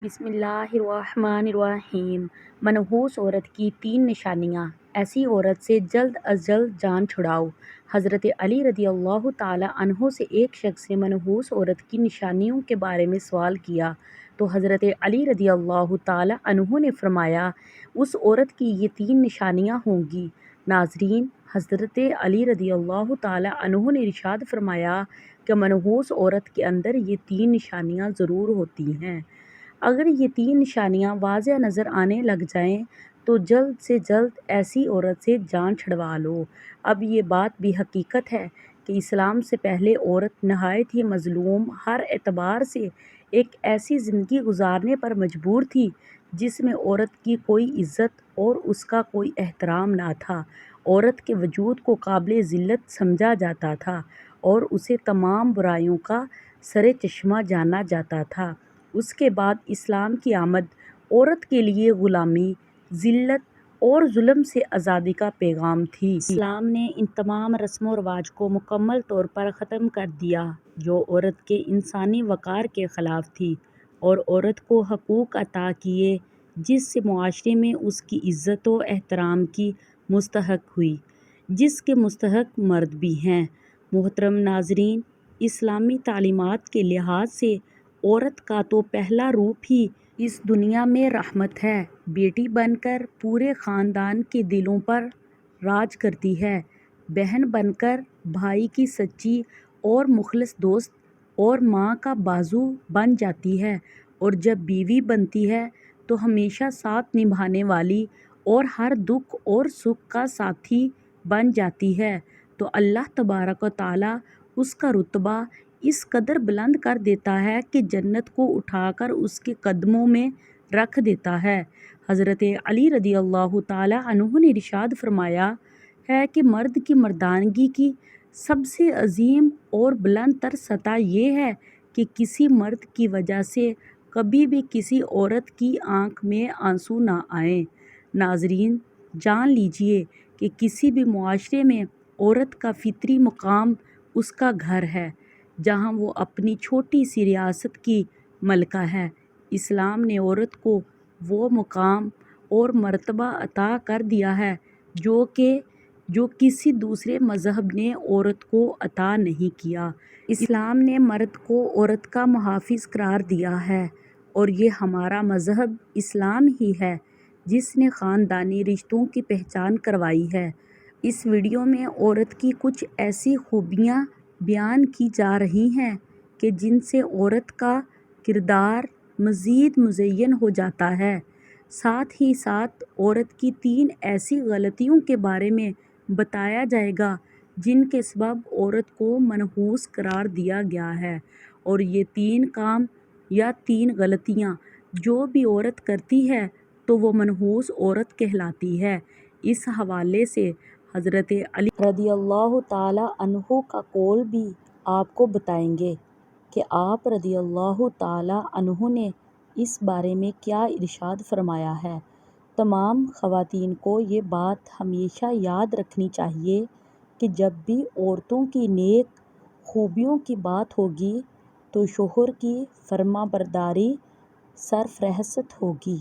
بسم اللہ الرحمن الرحیم۔ منحوس عورت کی 3 نشانیاں۔ ایسی عورت سے جلد از جلد جان چھڑاؤ۔ حضرت علی رضی اللہ تعالیٰ عنہ سے ایک شخص نے منحوس عورت کی نشانیوں کے بارے میں سوال کیا تو حضرت علی رضی اللہ تعالیٰ عنہ نے فرمایا اس عورت کی یہ 3 نشانیاں ہوں گی۔ ناظرین، حضرت علی رضی اللہ تعالیٰ عنہ نے ارشاد فرمایا کہ منحوس عورت کے اندر یہ 3 نشانیاں ضرور ہوتی ہیں۔ اگر یہ 3 نشانیاں واضح نظر آنے لگ جائیں تو جلد سے جلد ایسی عورت سے جان چھڑوا لو۔ اب یہ بات بھی حقیقت ہے کہ اسلام سے پہلے عورت نہایت ہی مظلوم، ہر اعتبار سے ایک ایسی زندگی گزارنے پر مجبور تھی جس میں عورت کی کوئی عزت اور اس کا کوئی احترام نہ تھا۔ عورت کے وجود کو قابل ذلت سمجھا جاتا تھا اور اسے تمام برائیوں کا سر چشمہ جانا جاتا تھا۔ اس کے بعد اسلام کی آمد عورت کے لیے غلامی، ذلت اور ظلم سے آزادی کا پیغام تھی۔ اسلام نے ان تمام رسم و رواج کو مکمل طور پر ختم کر دیا جو عورت کے انسانی وقار کے خلاف تھی، اور عورت کو حقوق عطا کیے جس سے معاشرے میں اس کی عزت و احترام کی مستحق ہوئی، جس کے مستحق مرد بھی ہیں۔ محترم ناظرین، اسلامی تعلیمات کے لحاظ سے عورت کا تو پہلا روپ ہی اس دنیا میں رحمت ہے۔ بیٹی بن کر پورے خاندان کے دلوں پر راج کرتی ہے، بہن بن کر بھائی کی سچی اور مخلص دوست اور ماں کا بازو بن جاتی ہے، اور جب بیوی بنتی ہے تو ہمیشہ ساتھ نبھانے والی اور ہر دکھ اور سکھ کا ساتھی بن جاتی ہے۔ تو اللہ تبارک و تعالیٰ اس کا رتبہ اس قدر بلند کر دیتا ہے کہ جنت کو اٹھا کر اس کے قدموں میں رکھ دیتا ہے۔ حضرت علی رضی اللہ تعالیٰ عنہ نے ارشاد فرمایا ہے کہ مرد کی مردانگی کی سب سے عظیم اور بلند تر سطح یہ ہے کہ کسی مرد کی وجہ سے کبھی بھی کسی عورت کی آنکھ میں آنسو نہ آئیں۔ ناظرین، جان لیجیے کہ کسی بھی معاشرے میں عورت کا فطری مقام اس کا گھر ہے، جہاں وہ اپنی چھوٹی سی ریاست کی ملکہ ہے۔ اسلام نے عورت کو وہ مقام اور مرتبہ عطا کر دیا ہے جو کسی دوسرے مذہب نے عورت کو عطا نہیں کیا۔ اسلام نے مرد کو عورت کا محافظ قرار دیا ہے، اور یہ ہمارا مذہب اسلام ہی ہے جس نے خاندانی رشتوں کی پہچان کروائی ہے۔ اس ویڈیو میں عورت کی کچھ ایسی خوبیاں بیان کی جا رہی ہیں کہ جن سے عورت کا کردار مزید مزین ہو جاتا ہے۔ ساتھ ہی ساتھ عورت کی 3 ایسی غلطیوں کے بارے میں بتایا جائے گا جن کے سبب عورت کو منحوس قرار دیا گیا ہے، اور یہ 3 کام یا 3 غلطیاں جو بھی عورت کرتی ہے تو وہ منحوس عورت کہلاتی ہے۔ اس حوالے سے حضرت علی رضی اللہ تعالیٰ عنہ کا قول بھی آپ کو بتائیں گے کہ آپ رضی اللہ تعالیٰ عنہ نے اس بارے میں کیا ارشاد فرمایا ہے۔ تمام خواتین کو یہ بات ہمیشہ یاد رکھنی چاہیے کہ جب بھی عورتوں کی نیک خوبیوں کی بات ہوگی تو شوہر کی فرمانبرداری سرفہرست ہوگی۔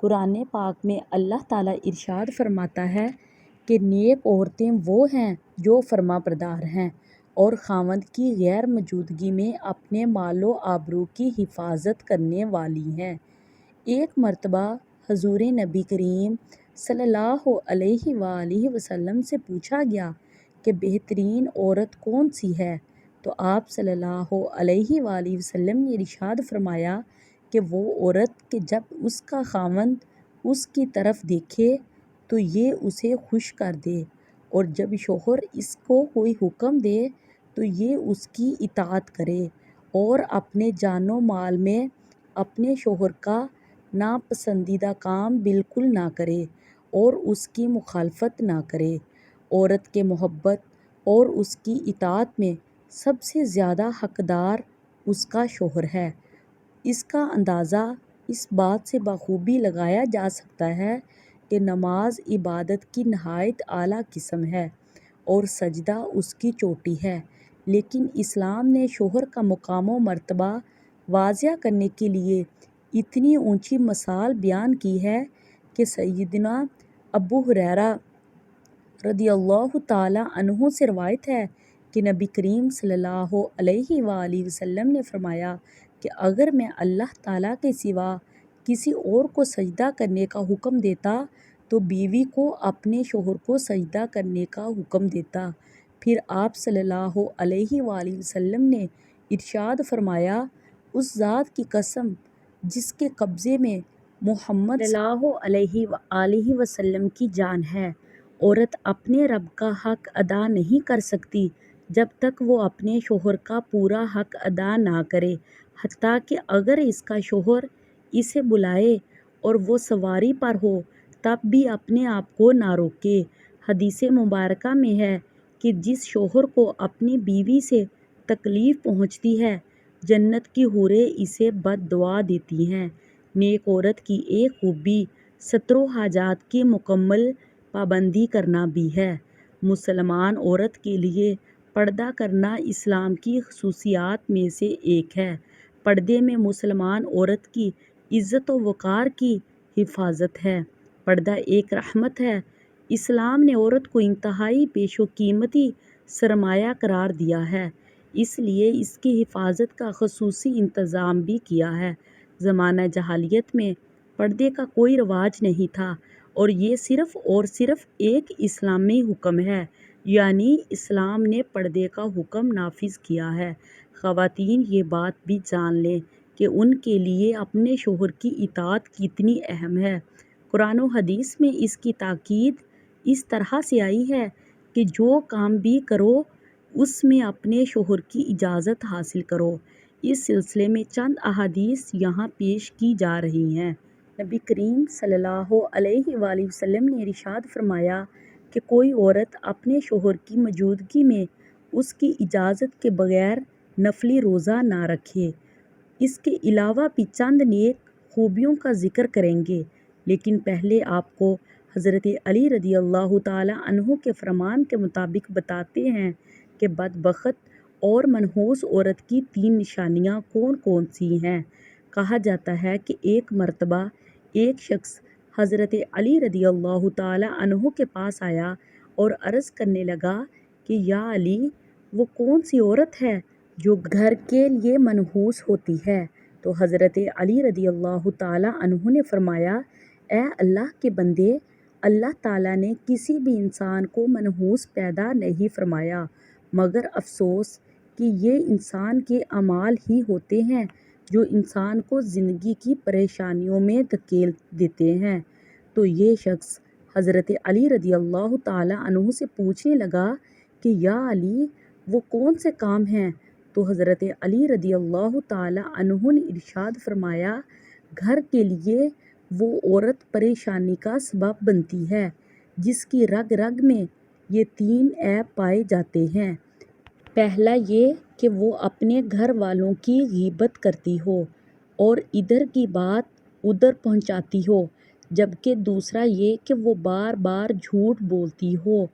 قرآن پاک میں اللہ تعالیٰ ارشاد فرماتا ہے کہ نیک عورتیں وہ ہیں جو فرمانبردار ہیں اور خاوند کی غیر موجودگی میں اپنے مال و آبرو کی حفاظت کرنے والی ہیں۔ ایک مرتبہ حضور نبی کریم صلی اللہ علیہ وآلہ وسلم سے پوچھا گیا کہ بہترین عورت کون سی ہے، تو آپ صلی اللہ علیہ وآلہ وسلم نے ارشاد فرمایا کہ وہ عورت کہ جب اس کا خاوند اس کی طرف دیکھے تو یہ اسے خوش کر دے، اور جب شوہر اس کو کوئی حکم دے تو یہ اس کی اطاعت کرے، اور اپنے جان و مال میں اپنے شوہر کا ناپسندیدہ کام بالکل نہ کرے اور اس کی مخالفت نہ کرے۔ عورت کے محبت اور اس کی اطاعت میں سب سے زیادہ حقدار اس کا شوہر ہے۔ اس کا اندازہ اس بات سے بخوبی لگایا جا سکتا ہے کہ نماز عبادت کی نہایت اعلیٰ قسم ہے اور سجدہ اس کی چوٹی ہے، لیکن اسلام نے شوہر کا مقام و مرتبہ واضح کرنے کے لیے اتنی اونچی مثال بیان کی ہے کہ سیدنا ابو ہریرہ رضی اللہ تعالیٰ عنہ سے روایت ہے کہ نبی کریم صلی اللہ علیہ وآلہ وسلم نے فرمایا کہ اگر میں اللہ تعالیٰ کے سوا کسی اور کو سجدہ کرنے کا حکم دیتا تو بیوی کو اپنے شوہر کو سجدہ کرنے کا حکم دیتا۔ پھر آپ صلی اللہ علیہ وآلہ وسلم نے ارشاد فرمایا، اس ذات کی قسم جس کے قبضے میں محمد صلی اللہ علیہ وآلہ وسلم کی جان ہے، عورت اپنے رب کا حق ادا نہیں کر سکتی جب تک وہ اپنے شوہر کا پورا حق ادا نہ کرے، حتیٰ کہ اگر اس کا شوہر اسے بلائے اور وہ سواری پر ہو تب بھی اپنے آپ کو نہ روکے۔ حدیث مبارکہ میں ہے کہ جس شوہر کو اپنی بیوی سے تکلیف پہنچتی ہے، جنت کی حوریں اسے بد دعا دیتی ہیں۔ نیک عورت کی ایک خوبی ستر و حاجات کی مکمل پابندی کرنا بھی ہے۔ مسلمان عورت کے لیے پردہ کرنا اسلام کی خصوصیات میں سے ایک ہے۔ پردے میں مسلمان عورت کی عزت و وقار کی حفاظت ہے۔ پردہ ایک رحمت ہے۔ اسلام نے عورت کو انتہائی بیش و قیمتی سرمایہ قرار دیا ہے، اس لیے اس کی حفاظت کا خصوصی انتظام بھی کیا ہے۔ زمانہ جاہلیت میں پردے کا کوئی رواج نہیں تھا اور یہ صرف اور صرف ایک اسلامی حکم ہے، یعنی اسلام نے پردے کا حکم نافذ کیا ہے۔ خواتین یہ بات بھی جان لیں کہ ان کے لیے اپنے شوہر کی اطاعت کتنی اہم ہے۔ قرآن و حدیث میں اس کی تاکید اس طرح سے آئی ہے کہ جو کام بھی کرو اس میں اپنے شوہر کی اجازت حاصل کرو۔ اس سلسلے میں چند احادیث یہاں پیش کی جا رہی ہیں۔ نبی کریم صلی اللہ علیہ وآلہ وسلم نے ارشاد فرمایا کہ کوئی عورت اپنے شوہر کی موجودگی میں اس کی اجازت کے بغیر نفلی روزہ نہ رکھے۔ اس کے علاوہ بھی چند نیک خوبیوں کا ذکر کریں گے، لیکن پہلے آپ کو حضرت علی رضی اللہ تعالیٰ عنہ کے فرمان کے مطابق بتاتے ہیں کہ بدبخت اور منحوس عورت کی 3 نشانیاں کون کون سی ہیں۔ کہا جاتا ہے کہ ایک مرتبہ ایک شخص حضرت علی رضی اللہ تعالیٰ عنہ کے پاس آیا اور عرض کرنے لگا کہ یا علی، وہ کون سی عورت ہے جو گھر کے لیے منحوس ہوتی ہے؟ تو حضرت علی رضی اللہ تعالیٰ عنہ نے فرمایا، اے اللہ کے بندے، اللہ تعالیٰ نے کسی بھی انسان کو منحوس پیدا نہیں فرمایا، مگر افسوس کہ یہ انسان کے اعمال ہی ہوتے ہیں جو انسان کو زندگی کی پریشانیوں میں دھکیل دیتے ہیں۔ تو یہ شخص حضرت علی رضی اللہ تعالیٰ عنہ سے پوچھنے لگا کہ یا علی، وہ کون سے کام ہیں؟ تو حضرت علی رضی اللہ تعالیٰ عنہ نے ارشاد فرمایا، گھر کے لیے وہ عورت پریشانی کا سبب بنتی ہے جس کی رگ رگ میں یہ 3 عیب پائے جاتے ہیں۔ پہلا یہ کہ وہ اپنے گھر والوں کی غیبت کرتی ہو اور ادھر کی بات ادھر پہنچاتی ہو، جبکہ دوسرا یہ کہ وہ بار بار جھوٹ بولتی ہو۔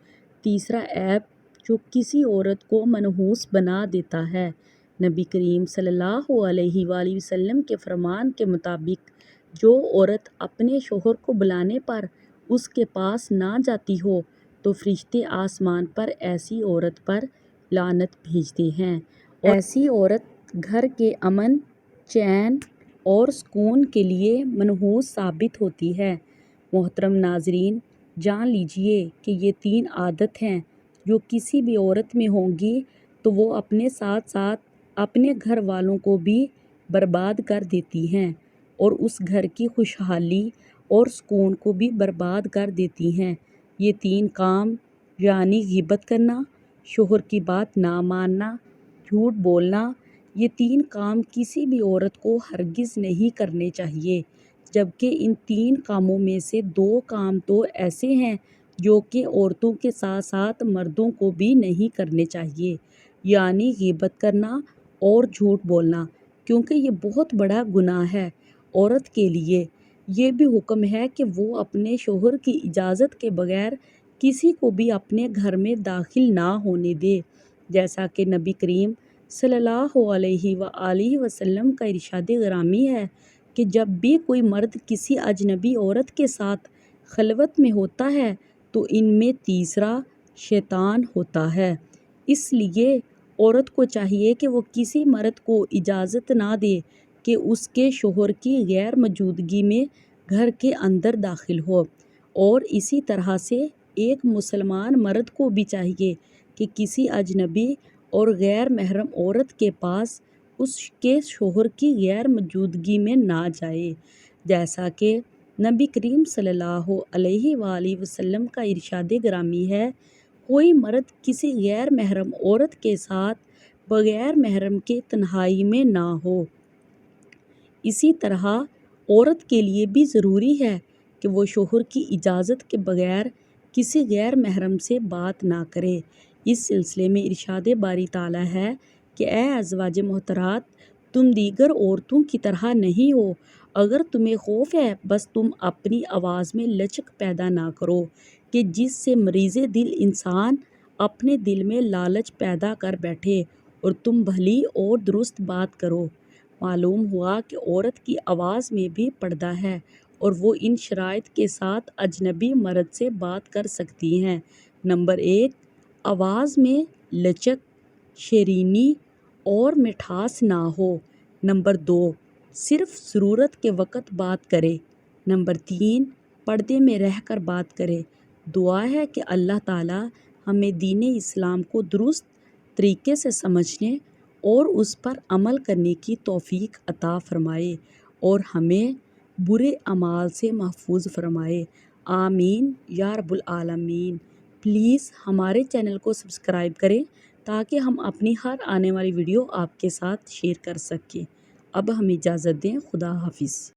تیسرا عیب جو کسی عورت کو منحوس بنا دیتا ہے، نبی کریم صلی اللہ علیہ وآلہ وسلم کے فرمان کے مطابق جو عورت اپنے شوہر کو بلانے پر اس کے پاس نہ جاتی ہو تو فرشتے آسمان پر ایسی عورت پر لعنت بھیجتے ہیں اور ایسی عورت گھر کے امن، چین اور سکون کے لیے منحوس ثابت ہوتی ہے۔ محترم ناظرین، جان لیجئے کہ یہ 3 عادت ہیں جو کسی بھی عورت میں ہوں گی تو وہ اپنے ساتھ ساتھ اپنے گھر والوں کو بھی برباد کر دیتی ہیں اور اس گھر کی خوشحالی اور سکون کو بھی برباد کر دیتی ہیں۔ یہ 3 کام یعنی غیبت کرنا، شوہر کی بات نہ ماننا، جھوٹ بولنا، یہ 3 کام کسی بھی عورت کو ہرگز نہیں کرنے چاہیے، جبکہ ان 3 کاموں میں سے 2 کام تو ایسے ہیں جو کہ عورتوں کے ساتھ ساتھ مردوں کو بھی نہیں کرنے چاہیے، یعنی غیبت کرنا اور جھوٹ بولنا، کیونکہ یہ بہت بڑا گناہ ہے۔ عورت کے لیے یہ بھی حکم ہے کہ وہ اپنے شوہر کی اجازت کے بغیر کسی کو بھی اپنے گھر میں داخل نہ ہونے دے، جیسا کہ نبی کریم صلی اللہ علیہ وآلہ وسلم کا ارشاد گرامی ہے کہ جب بھی کوئی مرد کسی اجنبی عورت کے ساتھ خلوت میں ہوتا ہے تو ان میں تیسرا شیطان ہوتا ہے۔ اس لیے عورت کو چاہیے کہ وہ کسی مرد کو اجازت نہ دے کہ اس کے شوہر کی غیر موجودگی میں گھر کے اندر داخل ہو، اور اسی طرح سے ایک مسلمان مرد کو بھی چاہیے کہ کسی اجنبی اور غیر محرم عورت کے پاس اس کے شوہر کی غیر موجودگی میں نہ جائے، جیسا کہ نبی کریم صلی اللہ علیہ وآلہ وسلم کا ارشاد گرامی ہے، کوئی مرد کسی غیر محرم عورت کے ساتھ بغیر محرم کے تنہائی میں نہ ہو۔ اسی طرح عورت کے لیے بھی ضروری ہے کہ وہ شوہر کی اجازت کے بغیر کسی غیر محرم سے بات نہ کرے۔ اس سلسلے میں ارشاد باری تعالیٰ ہے کہ اے ازواج محترمات، تم دیگر عورتوں کی طرح نہیں ہو، اگر تمہیں خوف ہے بس تم اپنی آواز میں لچک پیدا نہ کرو کہ جس سے مریض دل انسان اپنے دل میں لالچ پیدا کر بیٹھے، اور تم بھلی اور درست بات کرو۔ معلوم ہوا کہ عورت کی آواز میں بھی پردہ ہے اور وہ ان شرائط کے ساتھ اجنبی مرد سے بات کر سکتی ہیں۔ نمبر 1، آواز میں لچک، شیرینی اور مٹھاس نہ ہو۔ نمبر 2، صرف ضرورت کے وقت بات کرے۔ نمبر 3، پردے میں رہ کر بات کرے۔ دعا ہے کہ اللہ تعالیٰ ہمیں دین اسلام کو درست طریقے سے سمجھنے اور اس پر عمل کرنے کی توفیق عطا فرمائے اور ہمیں برے اعمال سے محفوظ فرمائے۔ آمین یا رب العالمین۔ پلیز ہمارے چینل کو سبسکرائب کریں تاکہ ہم اپنی ہر آنے والی ویڈیو آپ کے ساتھ شیئر کر سکیں۔ اب ہمیں اجازت دیں، خدا حافظ۔